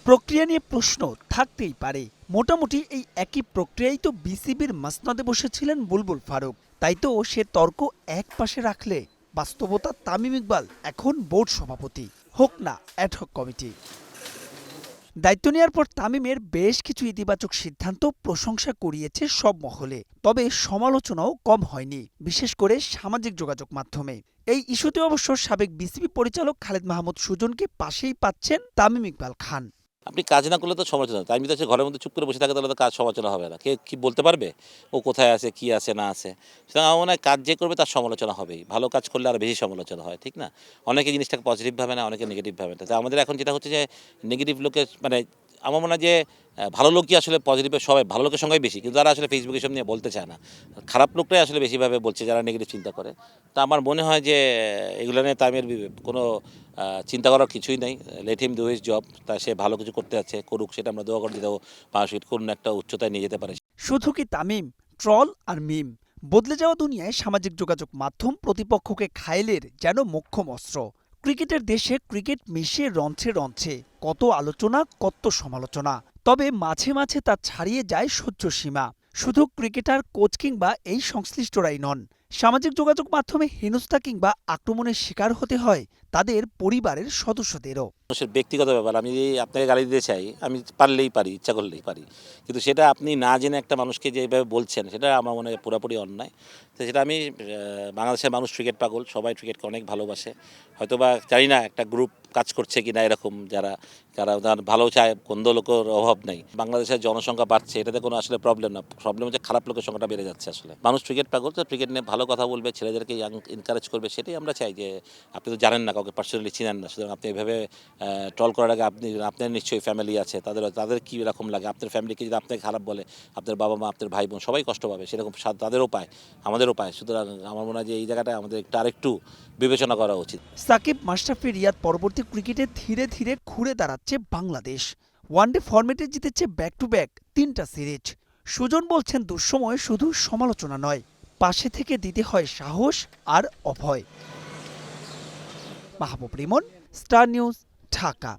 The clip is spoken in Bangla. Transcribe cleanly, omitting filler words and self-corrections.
প্রক্রিয়া নিয়ে প্রশ্ন থাকতেই পারে। মোটামুটি এই একই প্রক্রিয়ায় তো বিসিবির মাসনদে বসেছিলেন বুলবুল ফারুক। তাই তো সে তর্ক এক পাশে রাখলে বাস্তবতা তামিম ইকবাল এখন বোর্ড সভাপতি, হোক না অ্যাডহক কমিটি। দায়িত্ব নেওয়ার পর তামিমের বেশ কিছু ইতিবাচক সিদ্ধান্ত প্রশংসা কুড়িয়েছে সব মহলে। তবে সমালোচনাও কম হয়নি, বিশেষ করে সামাজিক যোগাযোগ মাধ্যমে। এই ইস্যুতে অবশ্য সাবেক বিসিবি পরিচালক খালেদ মাহমুদ সুজনকে পাশেই পাচ্ছেন তামিম ইকবাল খান। আপনি কাজ না করলে তো সমালোচনা, তাই আমি তো ঘরের মধ্যে চুপ করে বসে থাকে তাহলে তো কাজ সমালোচনা হবে না। কে কি বলতে পারবে ও কোথায় আছে, কি আছে না আছে? সুতরাং আমার মনে হয় কাজ যে করবে তার সমালোচনা হবেই। ভালো কাজ করলে আর বেশি সমালোচনা হয়, ঠিক না? অনেকে জিনিসটাকে পজিটিভ ভাবে না, অনেকে নেগেটিভ ভাবে না। তো আমাদের এখন যেটা হচ্ছে যে নেগেটিভ লোকের মানে আমার মনে হয় যে ভালো লোকই আসলে পজিটিভের, সবাই ভালো লোকের সংখ্যাই বেশি, কিন্তু তারা আসলে ফেসবুকে সব নিয়ে বলতে চায় না। খারাপ লোকটাই আসলে বেশিভাবে বলছে যারা নেগেটিভ চিন্তা করে। তা আমার মনে হয় যে এগুলো নিয়ে তামিমের কোনো চিন্তা করার কিছুই নেই। Let him do his job. তা সে ভালো কিছু করতে যাচ্ছে, করুক, সেটা আমরা দোয়া করে দিতেও মানুষকে কোন একটা উচ্চতায় নিয়ে যেতে পারে। শুধু কি তামিম, ট্রল আর মিম, বদলে যাওয়া দুনিয়ায় সামাজিক যোগাযোগ মাধ্যম প্রতিপক্ষকে ঘায়েলের যেন মোক্ষম অস্ত্র। ক্রিকেটের দেশে ক্রিকেট মিশে রঞ্চে রঞ্চে, কত আলোচনা কত সমালোচনা। তবে মাঝে মাঝে তা ছাড়িয়ে যায় সহ্য সীমা। শুধু ক্রিকেটার, কোচ কিংবা এই সংশ্লিষ্টরাই নন, সামাজিক যোগাযোগ মাধ্যমে হেনস্থা কিংবা আক্রমণের শিকার হতে হয় তাদের পরিবারের সদস্যদেরও। মানুষের ব্যক্তিগত ব্যাপার। আমি যদি আপনাকে গালি দিতে চাই, আমি পারলেই পারি, ইচ্ছা করলেই পারি। কিন্তু সেটা আপনি না জেনে একটা মানুষকে যেভাবে বলছেন, সেটা আমার মনে হয় পুরোপুরি অন্যায়। তো সেটা আমি বাংলাদেশের মানুষ ক্রিকেট পাগল, সবাই ক্রিকেটকে অনেক ভালোবাসে। হয়তোবা জানি না একটা গ্রুপ কাজ করছে কিনা এরকম, যারা ভালো চায়, কোন লোকের অভাব নেই। বাংলাদেশের জনসংখ্যা বাড়ছে, এটাতে কোনো আসলে প্রবলেম না। প্রবলেম হচ্ছে খারাপ লোকের সংখ্যাটা বেড়ে যাচ্ছে আসলে। মানুষ ক্রিকেট পাগল, তো ক্রিকেট নিয়ে ভালো কথা বলবে, ছেলেদেরকে এনকারেজ করবে, সেটাই আমরা চাই। যে আপনি তো জানেন না, কাউকে পার্সোনালি চিনেন না, সুতরাং আপনি এভাবে ট্রল করার আগে আপনার নিশ্চয়ই ফ্যামিলি আছে, তাদের কী রকম লাগে। আপনার ফ্যামিলিকে যদি আপনাকে খারাপ বলে, আপনার বাবা মা, আপনার ভাই বোন সবাই কষ্ট পাবে। সেরকম তাদেরও পায়, আমাদেরও পায়। সুতরাং আমার মনে হয় যে এই জায়গাটা আমাদের আরেকটু বিবেচনা করা উচিত। সাকিব, মাশরাফি, রিয়াদ পরবর্তী ক্রিকেটে ধীরে ধীরে ঘুরে দাঁড়াচ্ছে বাংলাদেশ। ওয়ানডে ফরম্যাটে জিতেছে ব্যাক টু ব্যাক 3টা সিরিজ। সুজন বলছেন, দুঃসময়ে শুধু সমালোচনা নয়, পাশে থেকে দিতে হয় সাহস আর অভয়। মাহবুব রিমন, স্টার নিউজ, ঢাকা।